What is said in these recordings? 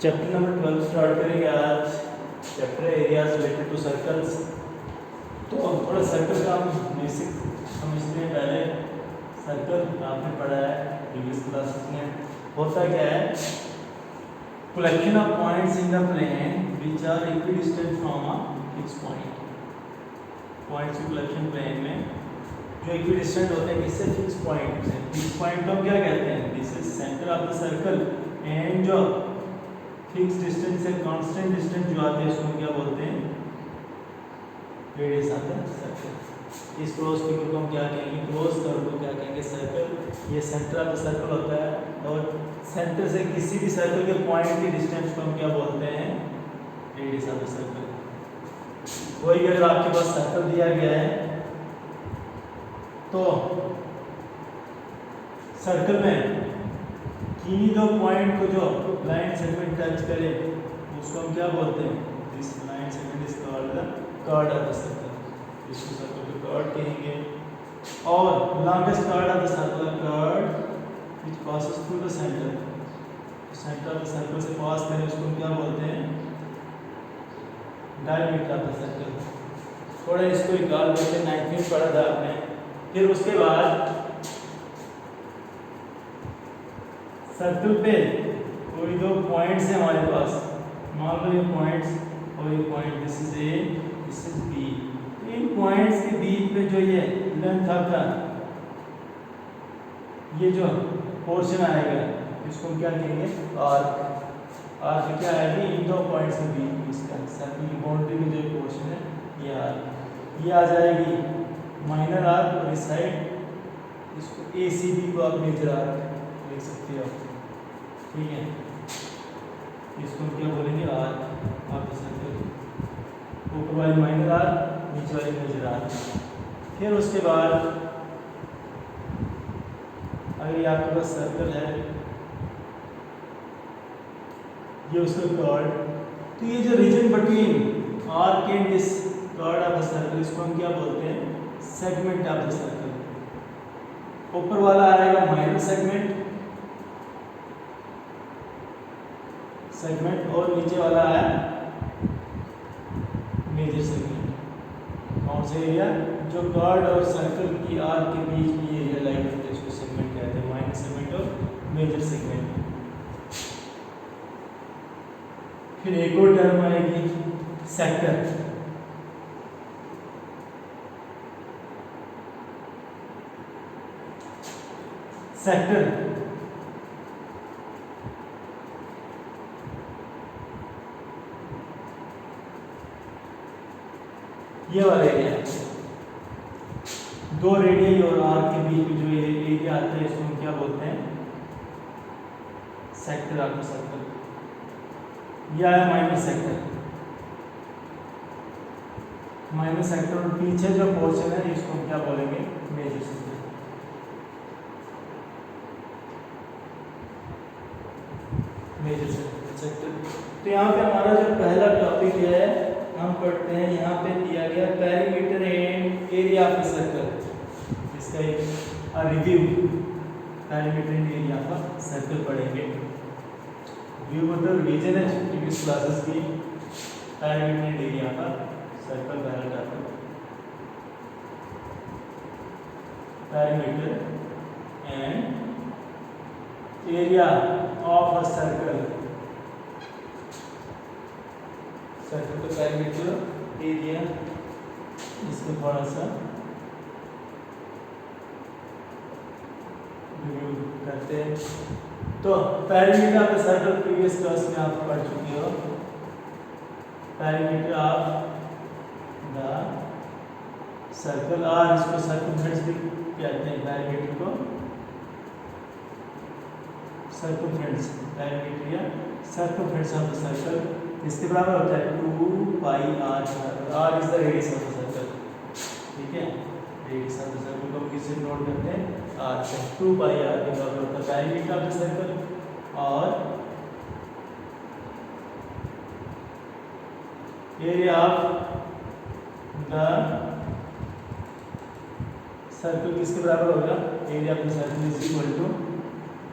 Chapter number 12 start करेंगे आज। Chapter areas related to circles. तो थोड़ा सर्कल का हम बेसिक समझते हैं। पहले सर्कल आपने पढ़ा है प्रीवियस क्लासेस में। होता क्या है, collection of points in the plane which are equidistant from a fix point. Points की कलेक्शन प्लेन में जो इक्विडिस्टेंट होते हैं किससे, फिक्स पॉइंट से। फिक्स पॉइंट को क्या कहते हैं, this is centre of the circle and जो फिक्स डिस्टेंस से कांस्टेंट डिस्टेंस जो आते हैं उसको क्या बोलते हैं, रेडियस ऑफ द सर्कल। इस क्रॉस फिगर को हम क्या कहेंगे, क्रॉस कर्व को क्या कहेंगे, सर्कल। ये सेंटर ऑफ द सर्कल होता है और सेंटर से किसी भी सर्कल के पॉइंट की डिस्टेंस को हम क्या बोलते हैं, रेडियस ऑफ द सर्कल। वही अगर आपके पास सर्कल दिया गया है तो सर्कल में किन्हीं दो पॉइंट को जो लाइन सेगमेंट टच करे उसको हम क्या बोलते हैं, this line segment is called the chord of the circle. इसको सर्कल के कॉर्ड कहेंगे। और longest chord of the circle, chord which passes through the centre, centre of the circle से पास करे उसको हम क्या बोलते हैं, डायमीटर ऑफ द सर्कल। थोड़ा इसको निकाल देते, 9th में पढ़ा था आपने। फिर उसके बाद सर्कल पे कोई दो पॉइंट्स हैं हमारे पास, मान लो ये पॉइंट्स और ये point, this is A, this is B. इन पॉइंट्स के बीच में जो ये लेंथ आपका ये जो पोर्शन आएगा इसको हम क्या कहेंगे, आर्क। आर्क क्या आएगी, इन दो पॉइंट्स के बीच में इसका सर्कल की बाउंड्री में जो पोर्शन है ये आर्क। ये आ जाएगी माइनर आर्क और इस साइड इसको ACB को आप मेजर आर्क लिख सकते हो, ठीक है। इसको क्या बोलेंगे, आर्क ऑफ द सर्कल। ऊपर वाली माइनर आर्क, नीचे वाली मेजर आर्क। फिर उसके बाद अगर आपके पास सर्कल है ये उसका कॉर्ड, तो ये जो region between arc and this cord of the circle इसको हम क्या बोलते हैं, सेगमेंट ऑफ द सर्कल। ऊपर वाला आएगा माइनर सेगमेंट और नीचे वाला है मेजर सेगमेंट। कौन से एरिया, जो कॉर्ड और सर्कल की आर्क के बीच में एरिया लाइन होता है इसको सेगमेंट कहते हैं, माइनर सेगमेंट और मेजर सेगमेंट। फिर एक और टर्म आएगी सेक्टर। सेक्टर ये वाला एरिया, दो रेडियस और आर्क के बीच में जो एरिया आता है इसको हम क्या बोलते हैं, सेक्टर ऑफ द सर्कल। यह है माइनर सेक्टर। माइनर सेक्टर और पीछे जो पोर्शन है इसको हम क्या बोलेंगे, मेजर सेक्टर। Major sector. तो यहाँ पे हमारा जो पहला टॉपिक है हम पढ़ते हैं, यहाँ पे दिया गया perimeter and area of the circle. इसका एक review, perimeter and area of circle पढ़ेंगे। व्यू मतलब रीजन है प्रीवियस क्लासेस की। Perimeter and area of circle पहला topic, perimeter and area of a circle. Circle का पेरीमीटर एरिया, इसको थोड़ा सा रिव्यू करते हैं। तो perimeter of the circle previous class में आप पढ़ चुके हो। पेरीमीटर ऑफ द सर्कल, और इसको सर्कमफ्रेंस भी कहते हैं। पेरीमीटर को सर्कमफ्रेंस, पेरीमीटर या सर्कमफ्रेंस ऑफ द सर्कल इसके बराबर होता है 2 pi r। r is the radius of the circle, ठीक है। रेडियस ऑफ द सर्कल को किससे नोट करते हैं, r से। 2 पाई r के बराबर होता है पेरीमीटर ऑफ द सर्कल। और एरिया ऑफ द सर्कल किसके बराबर होगा, area of the circle is equal to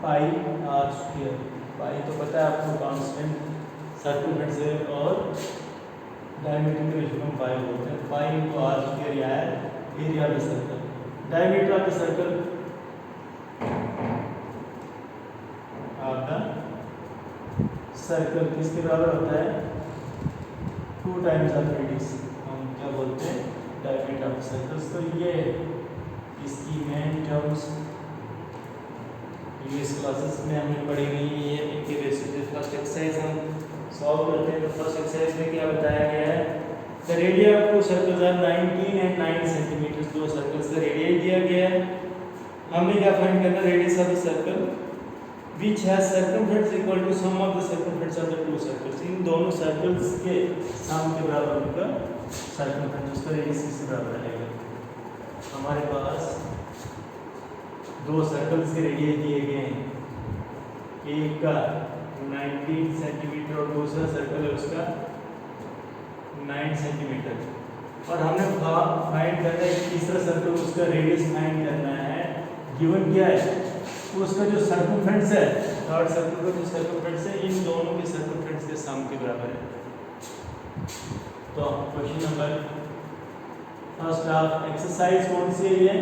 pi r square. Pi तो पता है आपको कांस्टेंट सर्कमफ्रेंस है और डायमीटर के रेशियो में पाई बोलते हैं। पाई इंटू आर एरिया है, area of the circle. Diameter of the circle किसके बराबर होता है? 2 टाइम्स ऑफ रेडियस। हम क्या बोलते हैं? Diameter of circles. तो ये इसकी मेन टर्म्स प्रीवियस क्लासेस में हमने पढ़ी हुई है। ये इनके बेसिस पे फर्स्ट एक्सरसाइज हम सॉल्व करते हैं। तो फर्स्ट एक्सरसाइज में क्या बताया गया है? The radius of two circles are 19 and 9 centimetre. दो सर्कल्स का रेडियस दिया गया है। हमने क्या फाइंड करना? Radius of the circle which has circumference equal to sum of the circumference of the two circles। इन दोनों सर्कल्स के सम के बराबर उनका सर्कमफ्रेंस, उसका रेडियस किसके बराबर रहेगा? हमारे पास दो सर्कल्स के रेडियस दिए गए हैं, एक का 19 सेंटीमीटर और दूसरा सर्कल है उसका 9 सेंटीमीटर। और हमने फाइंड करना है तीसरा सर्कल, उसका रेडियस फाइंड करना है। गिवन क्या है? तो उसका जो सर्कमफ्रेंस है, थर्ड सर्कल का जो सर्कमफ्रेंस है, इन दोनों के सर्कमफ्रेंस के सम के बराबर है। तो question number first of exercise कौन सी है? ये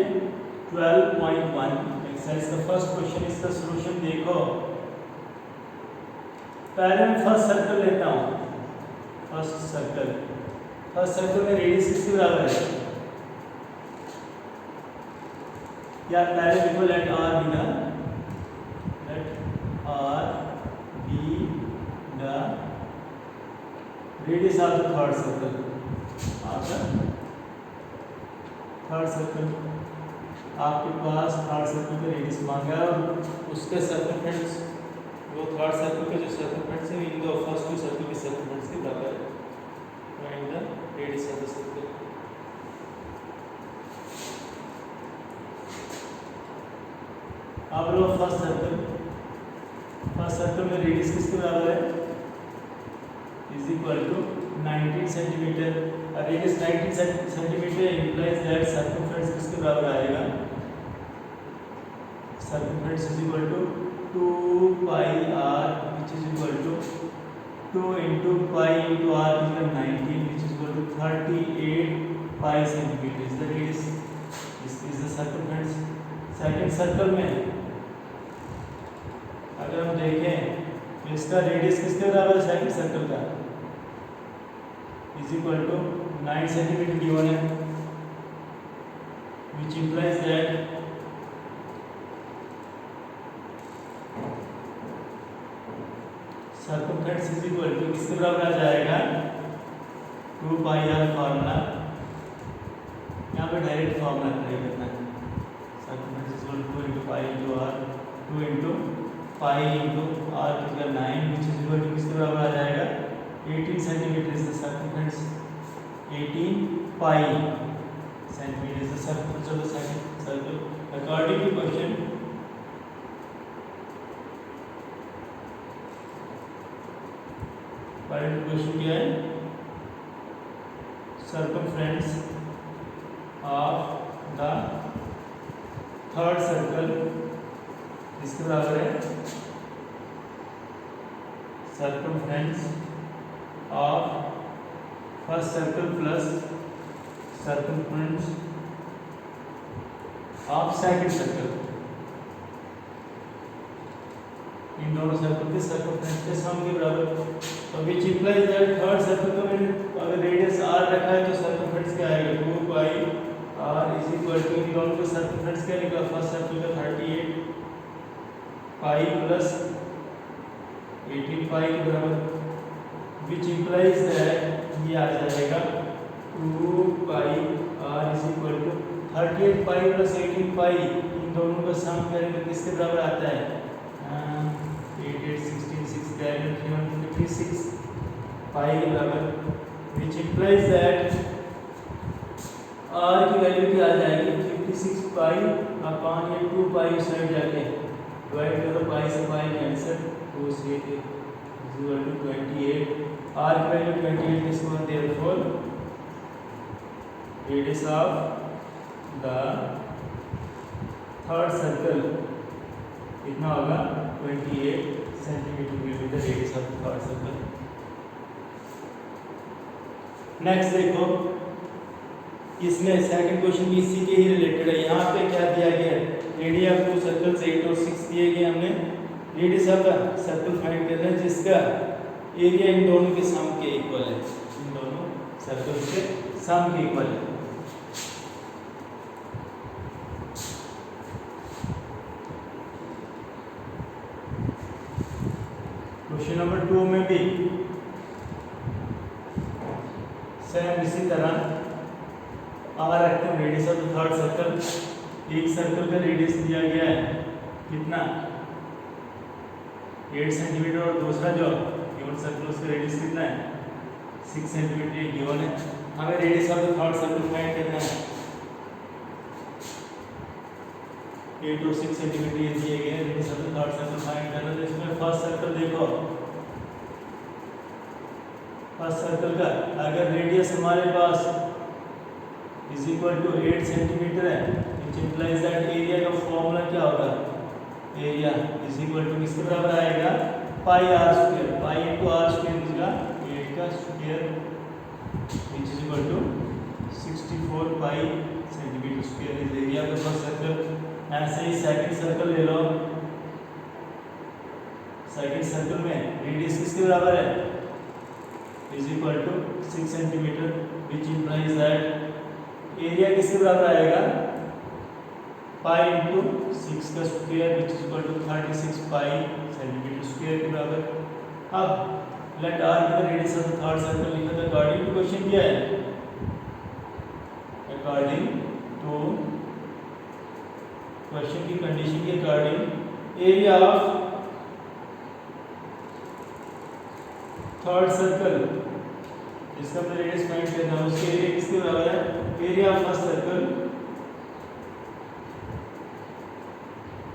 12.1 एक्सरसाइज का फर्स्ट क्वेश्चन। इसका सॉल्यूशन देखो। पहले मैं फर्स्ट सर्कल लेता हूँ। फर्स्ट सर्कल में रेडियस किसके बराबर है? या पहले देखो, let R be the radius of the third circle. Third circle आपके पास थर्ड सर्कल का रेडियस मांगा है और उसके सर्कमफ्रेंस, वो थर्ड सर्कल का जो सर्कमफ्रेंस है इन दो फर्स्ट टू सर्कल के सर्कमफ्रेंस के बराबर है। Find the radius of the circle. अब लो फर्स्ट सर्कल में रेडियस किसके बराबर है? Is equal to 19 centimetre. Radius 19 centimetre implies that circumference किसके बराबर आएगा? Circumference is equal to 2 pi r which is equal to 2 into pi into r is equal to 19 which is equal to 38 pi centimeter is the radius। this is the circumference। Second circle में अगर हम देखें तो इसका radius किसके बराबर है? Second circle का is equal to 9 centimetre given है, which implies that circumference is equal to किसके बराबर आ जाएगा? 2 पाई आर फार्मूला। यहाँ पे डायरेक्ट फार्मूला अप्लाई करना है। Circumference is equal to 2 into pi into r, 2 into pi into r equal 9 which is equal to किसके बराबर आ जाएगा? 18 centimetre is the circumference. 18 pi centimetre is the circumference of the second circle according to question. Question क्या है? Circumference of the third circle इसके बराबर है circumference of first circle plus circumference of second circle. इन दोनों circle के circumference के sum के बराबर। तो which implies that third circle का मैंने अगर रेडियस r रखा है तो सर्कमफ्रेंस क्या आएगा? 2 pi r is equal to इन दोनों का सर्कमफ्रेंस क्या निकला? फर्स्ट सर्कल का 38 पाई प्लस 18 पाई के बराबर, विच इंप्लाइज दैट ये आ जाएगा 2 pi r is equal to 38 pi plus 18 pi. इन दोनों का सम करेंगे किसके बराबर आता है? 8 8 16 6 356 पाई के बराबर, विच इंप्लाइज दैट r की वैल्यू क्या आ जाएगी? 56 पाई अपॉन ये 2 पाई उस साइड जाके डिवाइड करो, पाई से पाई कैंसिल, तो इसलिए इज इक्वल टू 28। r की value 28 is equal therefore radius of the third circle कितना होगा? 28 centimetre will be the radius of the third circle. Next देखो, इसमें सेकंड क्वेश्चन भी इसी के ही रिलेटेड है। यहाँ पे क्या दिया गया है, रेडियस ऑफ टू सर्कल्स 8 और 6 दिए गए, हमने रेडियस ऑफ सर्कल फाइंड करना है जिसका एरिया इन दोनों के सम के इक्वल है, इन दोनों सर्कल्स के सम के इक्वल है। क्वेश्चन नंबर 2 में भी सेम इसी तरह आर रखते हैं radius of the third circle. एक सर्कल का रेडियस दिया गया है कितना 8 सेंटीमीटर और दूसरा जो गिवन सर्कल उसका रेडियस कितना है 6 सेंटीमीटर ये गिवन है। हमें radius of the third circle find करना है। 8 और 6 सेंटीमीटर ये दिए गए हैं, radius of the third circle find करना है। तो इसमें फर्स्ट सर्कल देखो, फर्स्ट सर्कल का अगर रेडियस हमारे पास इज इक्वल टू 8 सेंटीमीटर है, विच इंप्लाइज दैट एरिया का फॉर्मूला क्या होगा, एरिया इज इक्वल टू किसके बराबर आएगा pi r square, pi into r square इसका 8 का square which is equal to 64 pi centimetre square is area of the first circle. ऐसे ही सेकंड सर्कल ले लो, सेकंड सर्कल में रेडियस किसके बराबर है is equal to 6 centimetre which implies that area किसके बराबर आएगा पाई इंटू 6 का square which is equal to 36 pi centimetre square के बराबर। अब let R be the radius of the third circle लिखा था अकॉर्डिंग टू क्वेश्चन क्या है, अकॉर्डिंग टू क्वेश्चन की कंडीशन के according area of third circle जिसका हमने रेडियस फाइंड करना है उसके एरिया किसके बराबर है, area of first circle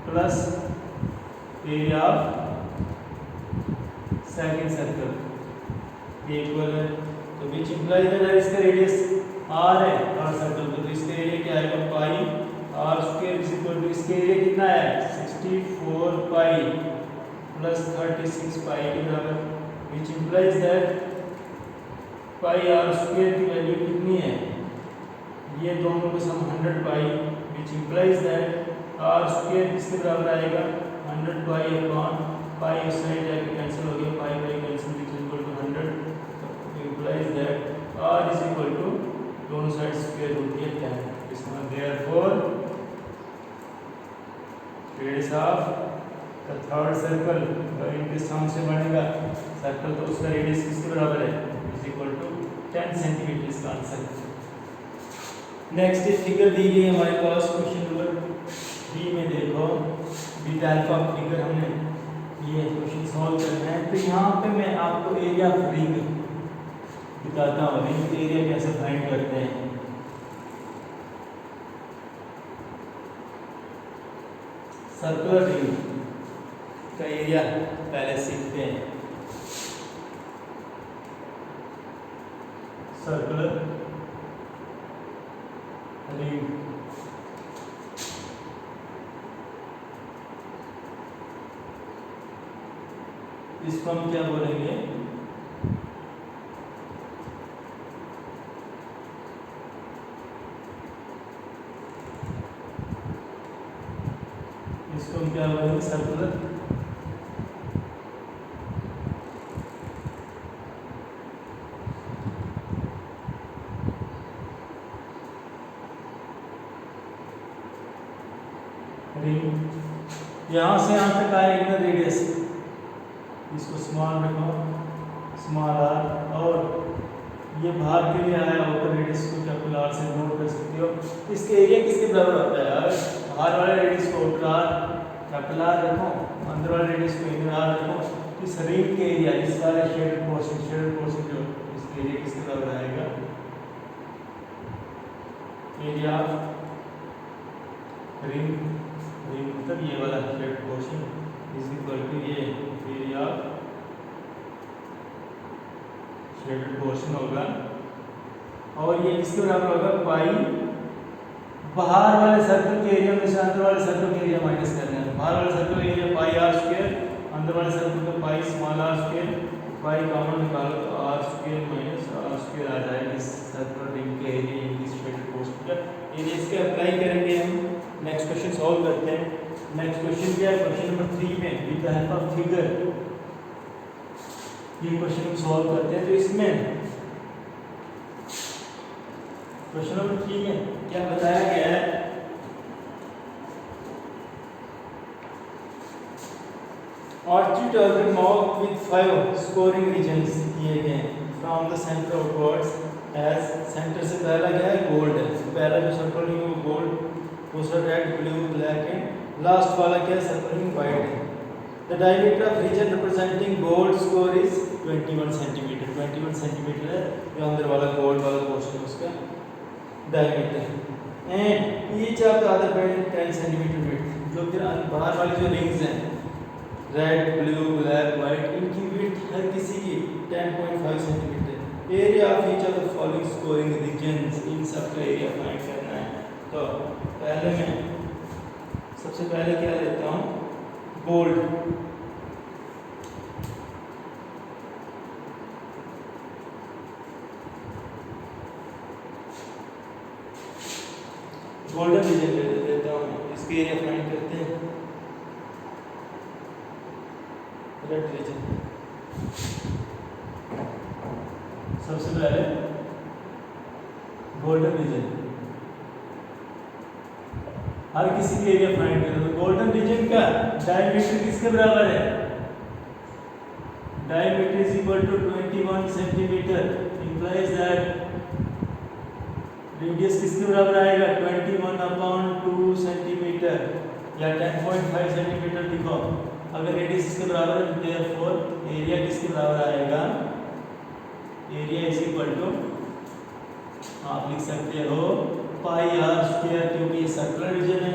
plus area of second circle equal है। तो विच इंप्लाइज दैट इसका रेडियस r है थर्ड सर्कल का, तो इसका एरिया क्या आएगा pi r square is equal to इसका एरिया कितना है 64 पाई प्लस 36 पाई के बराबर, which implies that pi r square की वैल्यू कितनी है, ये दोनों का sum 100 pi which implies that r square किसके बराबर आएगा 100 पाई अपॉन पाई उस साइड जाके कैंसिल हो गया, pi pi cancel which is equal to 100, तो implies that r is equal to दोनों साइड स्क्वायर होती है 10। इसका therefore radius of the third circle अगर इनके सम से बनेगा सर्कल तो उसका रेडियस किसके बराबर है इज इक्वल टू 10 सेंटीमीटर इसका आंसर। नेक्स्ट फिगर दी गई हमारे पास क्वेश्चन नंबर बी में देखो विद अल्फा फिगर हमने ये क्वेश्चन सॉल्व करना है। तो यहाँ पे मैं आपको एरिया ऑफ रिंग बताता हूँ, रिंग एरिया कैसे फाइंड करते हैं। सर्कुलर रिंग का एरिया पहले सीखते हैं। सर्कुलर रिंग इसको हम क्या बोलेंगे, इसको हम क्या बोलेंगे सर्कुलर रिंग। यहाँ से यहाँ तक आया इनर रेडियस, इसको स्मॉल रखो स्मॉल आर, और ये बाहर के लिए आया ओपन रेडियस को कैपिटल आर से नोट कर सकते हो। इसके एरिया किसके बराबर होता है यार, बाहर वाले रेडियस को आउटर आर कैपिटल आर रखो, अंदर वाले रेडियस को इनर आर रखो। इस रिंग के एरिया इस वाले शेडेड पोर्शन जो इसके एरिया किसके बराबर आएगा, एरिया रिंग मतलब ये वाला shaded portion is equal to ये एरिया शेडेड पोर्शन होगा, और ये किसके बराबर होगा पाई बाहर वाले सर्कल के एरिया में से अंदर वाले सर्कल के एरिया माइनस करना है। बाहर वाले सर्कल का एरिया पाई आर स्क्वायर, अंदर वाले सर्कल का pi small r square, pi common निकालो तो r square minus r square आ जाएगा इस सर्कुलर रिंग के area in this shaded portion का एरिया। इसके अप्लाई करेंगे हम। नेक्स्ट क्वेश्चन सॉल्व करते हैं। नेक्स्ट क्वेश्चन क्या है? क्वेश्चन नंबर 3 में with the help of figure ये क्वेश्चन हम सॉल्व करते हैं। तो इसमें क्वेश्चन नंबर 3 में क्या बताया गया है? Orchid of the mouth with 5 scoring regions दिए गए from the centre outwards as centre से पहला क्या है? गोल्ड है। पहला जो सर्कल रिंग है वो गोल्ड, दूसरा red, blue, black and last वाला क्या है? सर्कल रिंग वाइट है। The diameter of region representing gold score is 21 centimetre. 21 centimetre है जो अंदर वाला गोल्ड वाला पोर्शन है उसका diameter. And each of the other band 10 centimetre width. जो फिर बाहर वाली जो रिंग्स हैं रेड, ब्लू, ब्लैक, वाइट, इनकी विड्थ हर किसी की 10.5 centimetre. Area of each of the following scoring regions, इन सब का एरिया फाइंड करना है। तो पहले मैं सबसे पहले क्या लेता हूँ? गोल्ड। गोल्डन रीजन ले लेता हूँ, इसके एरिया फाइंड करते हैं। रेड रीजन सबसे पहले गोल्डन रीजन हर किसी के एरिया फाइंड करो। गोल्डन रीजन का डायमीटर किसके बराबर है? Diameter is equal to 21 centimetre. Implies that radius किसके बराबर आएगा? 21/2 सेंटीमीटर या 10.5 सेंटीमीटर लिखो। अगर रेडियस इसके बराबर है तो देयरफॉर एरिया किसके बराबर आएगा? एरिया इज इक्वल टू आप लिख सकते हो पाई आर स्क्वायर, क्योंकि ये सर्कुलर रीजन है,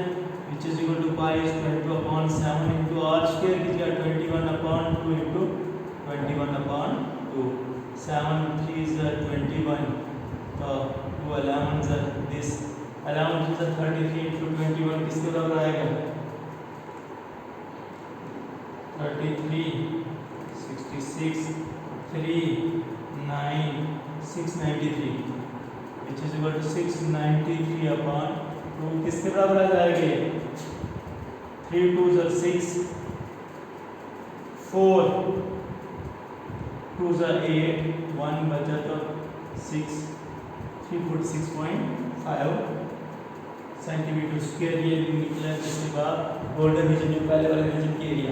which is equal to pi is 22/7 into R square की जगह 21/2 इंटू 21/2। 7 3 is 21, तो 2 11 is this 11 is 33 इंटू 21 किसके बराबर आएगा? 33 66 3 9 693 which is equal to 693/2 किसके बराबर आ जाएंगे? 3 2 are 6 4 2 are 8 1 बचा तो 6 3 4 6.5 सेंटीमीटर स्क्वायर ये निकला। इसके बाद गोल्डन रीजन जो पहले वाले रीजन की एरिया।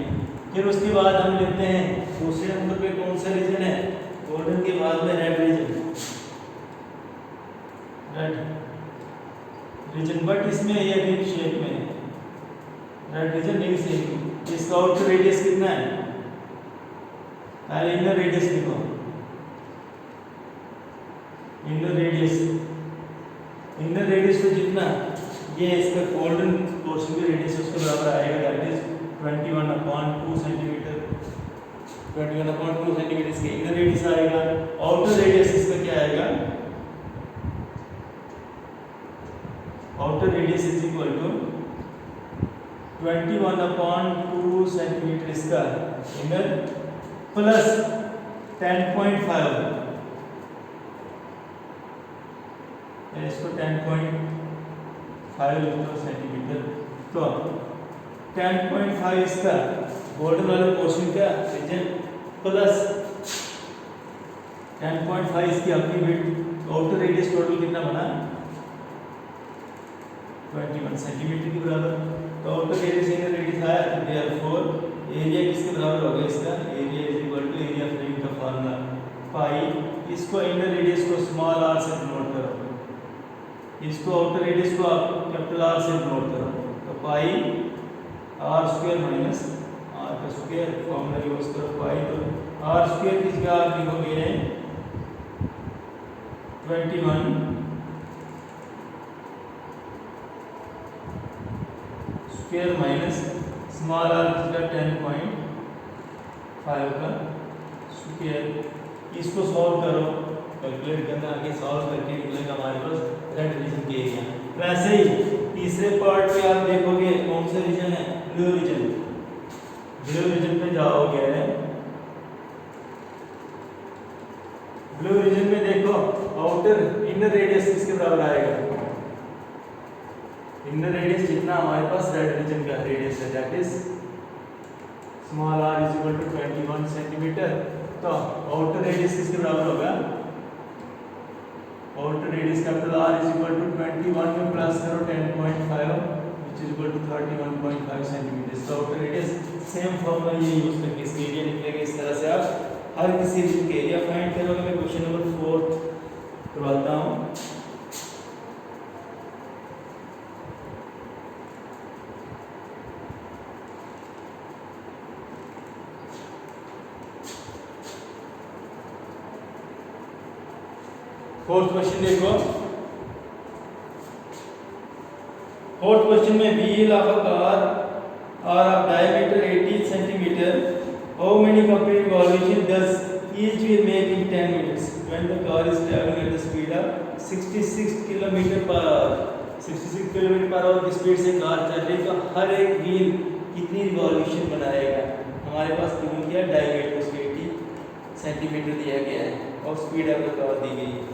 फिर उसके बाद हम लेते हैं दूसरे नंबर पे कौन सा रीजन है? गोल्डन के बाद में red region. Red region but इसमें ये रिंग शेप में है। Red region ring shape. इसका आउटर रेडियस कितना है? पहले इनर रेडियस लिखो। इनर रेडियस तो जितना ये इसका गोल्डन पोर्शन की रेडियस उसके बराबर आएगा, दैट इज 21/2 सेंटीमीटर। 21/2 सेंटीमीटर इसके इनर रेडियस आएगा। आउटर रेडियस इसका क्या आएगा? Outer radius is equal to 21/2 centimetre इसका इनर प्लस 10.5 इसको 10.5 सेंटीमीटर। तो 10.5 इसका गोल्डन वाले पोर्शन का रीजन प्लस 10.5 इसकी अपनी विड्थ। आउटर रेडियस टोटल कितना बना? 21 सेंटीमीटर के बराबर। तो आउटर रेडियस इनर रेडियस आया तो देयरफॉर एरिया किसके बराबर होगा? इसका area is equal to area of ring का फार्मूला पाई। इसको इनर रेडियस को स्मॉल आर से डिनोट करो, इसको आउटर रेडियस को आप कैपिटल आर से डिनोट करो। तो पाई आर स्क्वायर माइनस आर का स्क्वायर फॉर्मूला यूज करो पाई। तो आर स्क्वायर की जगह आप लिखोगे 21 स्क्वायर माइनस स्मॉल आर की जगह 10.5 का स्क्वायर। इसको सॉल्व करो, कैलकुलेट करना, आगे सॉल्व करके निकलेगा हमारे पास रेड रीजन के एरिया। वैसे ही तीसरे पार्ट पे आप देखोगे कौन सा रीजन है? Blue reason. ब्लू रीजन पे जाओगे, ब्लू रीजन में देखो आउटर इनर रेडियस किसके बराबर आएगा, इनर रेडियस जितना हमारे पास रेड रीजन का रेडियस है that is small r is equal to 21 centimetre. तो आउटर रेडियस किसके बराबर होगा, outer radius capital R is equal to 21 में प्लस करो 10.5 which is equal to 31.5 centimetre. तो आउटर रेडियस सेम फॉर्मूला ये यूज करके इसका एरिया निकलेगा। इस तरह से आप हर किसी रीजन का एरिया फाइंड करोगे। मैं क्वेश्चन नंबर 4 करवाता हूँ। फोर्थ क्वेश्चन देखो, फोर्थ क्वेश्चन में wheel of a car are of diameter 80 centimetre, how many complete revolution does each wheel make in 10 minutes when the car is travelling at the speed of 66 kilometre per hour. 66 kilometre per hour की speed से car चल रही है तो हर एक wheel कितनी revolution बनाएगा। हमारे पास गिवन किया डायमीटर उसके 80 सेंटीमीटर दिया गया है और स्पीड ऑफ द कार दी गई है।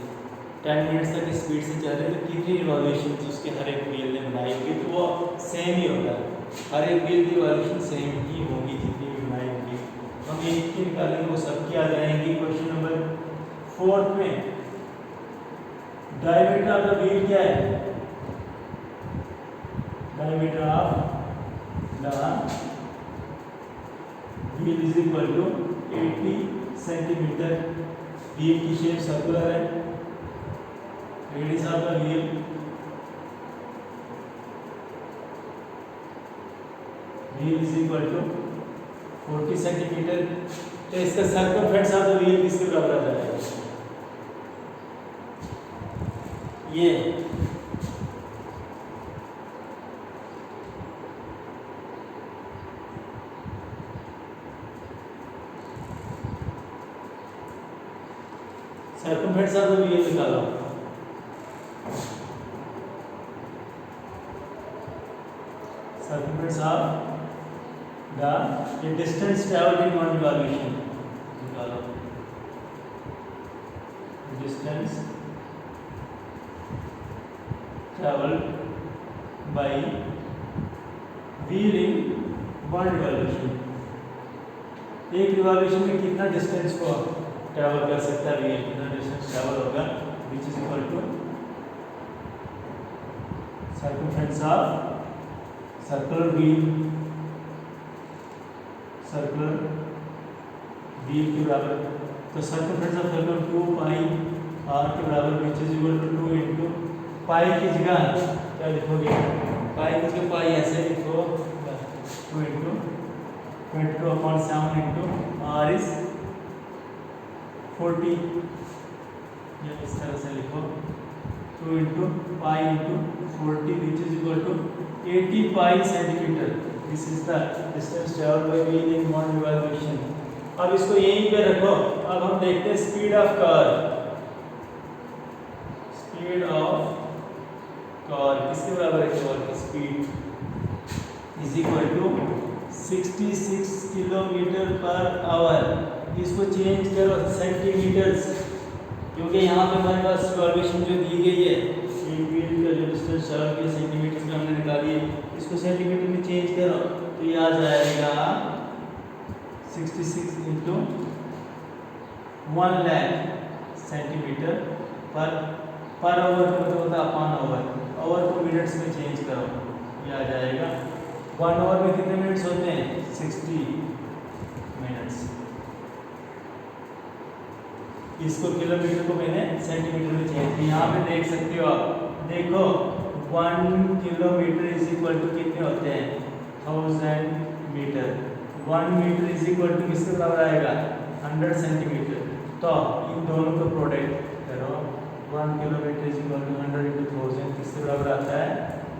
10 मिनट्स तक स्पीड से चल रहे तो कितनी रिवॉल्यूशन उसके हर एक व्हील ने बनाई होगी, तो वो सेम ही होगा, हर एक व्हील की रिवॉल्यूशन सेम ही होगी जितनी भी बनाई होगी। हम एक की निकालेंगे वो सबकी आ जाएंगी। क्वेश्चन नंबर 4 में डायमीटर ऑफ द व्हील क्या है, diameter of the wheel is equal to 80 centimetre. Wheel की शेप सर्कुलर है, radius of the wheel is equal to 40 centimetre. तो इसका सर्कमफेरेंस ऑफ द व्हील किसके बराबर आ जाएगा, ये सर्कमफेरेंस ऑफ द व्हील निकालो। Circumference of the distance traveled in one revolution निकालो, distance traveled by wheel in one revolution। एक रिवॉल्यूशन में कितना डिस्टेंस को ट्रैवल कर सकता है व्हील, कितना डिस्टेंस ट्रैवल होगा, which is equal to circumference of circular wheel के बराबर। तो circumference of circle 2 pi r के बराबर which is equal to 2 into pi की जगह क्या लिखोगे, पाई की जगह पाई ऐसे लिखो 2 इंटू 22/7 इंटू r इज 40, या इस तरह से लिखो 2 into pi into 40 which is equal to 80 pi centimetre. This is the distance travelled by wheel in one revolution. अब इसको यहीं पे रखो। अब हम देखते हैं speed of car, speed of car किसके बराबर है, कार की speed is equal to 66 kilometre per hour. इसको चेंज करो सेंटीमीटर्स, क्योंकि यहाँ पे हमारे पास रिवॉल्यूशन जो दी गई है एक व्हील का जो डिस्टेंस ट्रैवल किया सेंटीमीटर में हमने निकाली है, इसको सेंटीमीटर में चेंज करो तो ये आ जाएगा 66 into 1 lakh centimetre per hour का मतलब होता है अपॉन आवर, आवर को मिनट्स में चेंज करो ये आ जाएगा 1 आवर में कितने मिनट्स होते हैं 60 मिनट्स। इसको किलोमीटर को मैंने सेंटीमीटर में चेंज किया। यहाँ पे देख सकते हो आप, देखो 1 किलोमीटर इज इक्वल टू कितने होते हैं 1000 metre. 1 metre is equal to किसके बराबर आएगा 100 सेंटीमीटर। तो इन दोनों का प्रोडक्ट करो 1 kilometre is equal to 100 into 1000 किसके बराबर आता है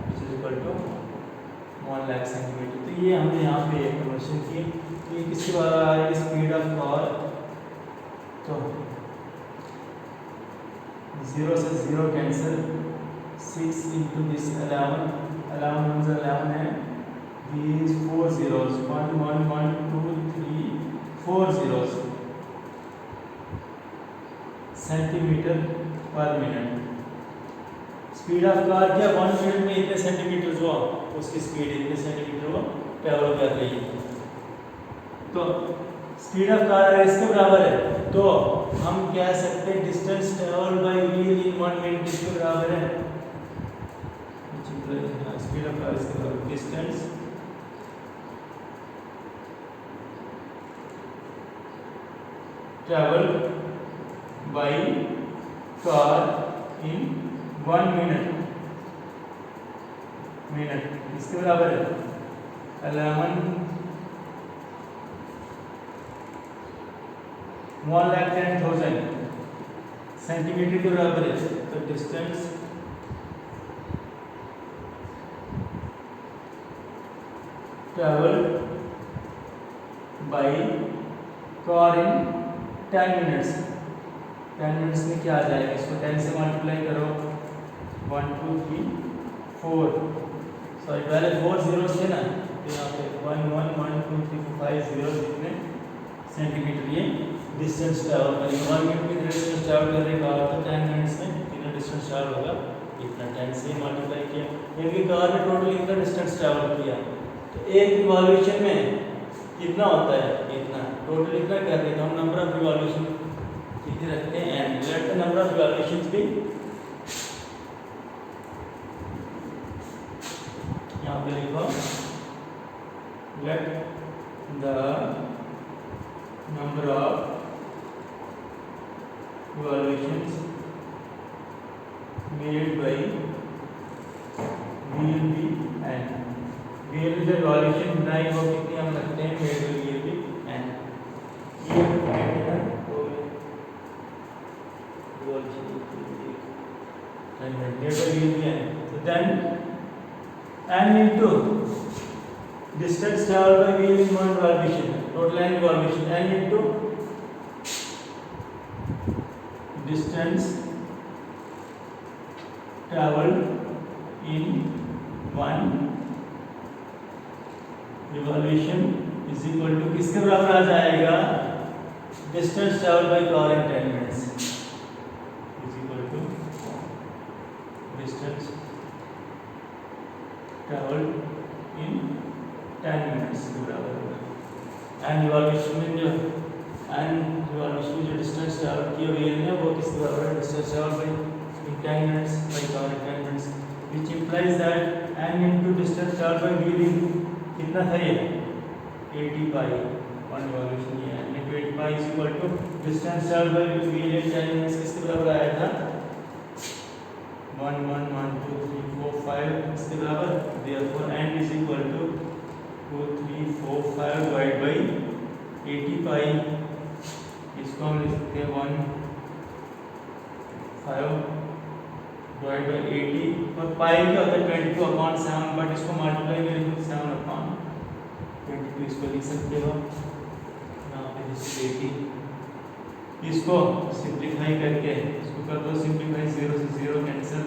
विच इज इक्वल टू 1 लाख सेंटीमीटर। तो ये हमने यहाँ पे कन्वर्शन की, ये किसके बराबर आ रही है स्पीड ऑफ कार। तो 0 से 0 कैंसिल, 6 इंटू दिस 11 है, these 4 zeros 1 1 1 2 3 4 zeros सेंटीमीटर पर मिनट। स्पीड ऑफ कार क्या 1 मिनट में इतने सेंटीमीटर हुआ, उसकी स्पीड इतने सेंटीमीटर वो ट्रैवल कर रही है। तो स्पीड ऑफ कार अगर इसके बराबर है तो हम कह सकते हैं distance travel by wheel in 1 minute इसके बराबर है। स्पीड ऑफ कार इसके बराबर डिस्टेंस ट्रैवल बाय कार इन 1 मिनट इसके बराबर है 1,10,000 सेंटीमीटर के बराबर है। तो distance travel bye car in 10 minutes. 10 minutes में क्या आ जाएगा, इसको 10 से मल्टीप्लाई करो 1 2 3 4 सॉरी पहले 4 जीरोस थे ना, तो यहाँ पे 1 1 1 2 3 4 5 जीरो जितने सेंटीमीटर ये डिस्टेंस ट्रैवल करेंगे। 1 मिनट में डिस्टेंस ट्रैवल करने का तो 10 मिनट्स में कितना डिस्टेंस ट्रैवल होगा, इतना 10 से मल्टीप्लाई किया, क्योंकि कार ने टोटल इतना डिस्टेंस ट्रैवल किया। तो एक रिवॉल्यूशन में कितना होता है, इतना टोटल इतना कर देता हूँ। नंबर ऑफ रिवॉल्यूशन कितने रखते हैं and let the number of revolutions भी यहाँ पे लिखो let the number of revolutions made by wheel be and wheel जो रिवॉल्यूशन बनाई वो कितनी हम रखते हैं made by wheel be and ये n into distance traveled by wheel in one revolution, total n revolution, n into distance traveled in one revolution is equal to किसके बराबर आ जाएगा, distance traveled by car in 10 minutes is equal to distance traveled in 10 minutes के बराबर होगा। And revolution में जो distance travel किया व्हील ने वो किसके बराबर है, distance travel by in 10 minutes by car in 10 minutes, which implies that n into distance travel by wheel in कितना था ये 80 बाय 1 रिवॉल्यूशन, ये n into 80 by is equal to distance travel by wheel in 10 minutes किसके बराबर आया था 1 1 1 2 3 4 5 इसके बराबर, therefore n is equal to 2 3 4 5 divided by 80 pi, इसको हम लिख सकते हैं 1 5 divided by 80 और पाई क्या होता है 22 अपॉन 7, बट इसको मल्टीप्लाई में लिखो 7 अपॉन 22 इसको लिख सकते हो यहाँ पे जैसे 80, इसको सिंप्लीफाई करके इसको कर दो सिंप्लीफाई 0 से 0 कैंसिल,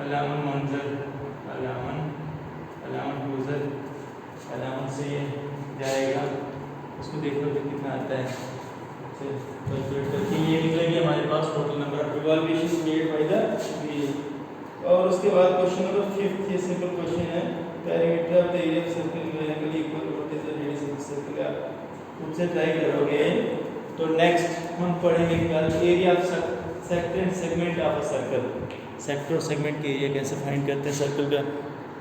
अलामन मंजर अलामन टूजर अलामन से ये जाएगा, उसको देख लो कितना आता है, कैलकुलेट करके ये निकलेगी हमारे पास total number of revolutions made by the wheel. और उसके बाद क्वेश्चन नंबर 5 ये सिंपल क्वेश्चन है, perimeter of the area of circle numerically equal what is the radius of the circle, आप खुद से ट्राई करोगे तो नेक्स्ट हम पढ़ेंगे कल area of sector and segment of a circle, sector और सेगमेंट के एरिया कैसे फाइंड करते हैं सर्कल का,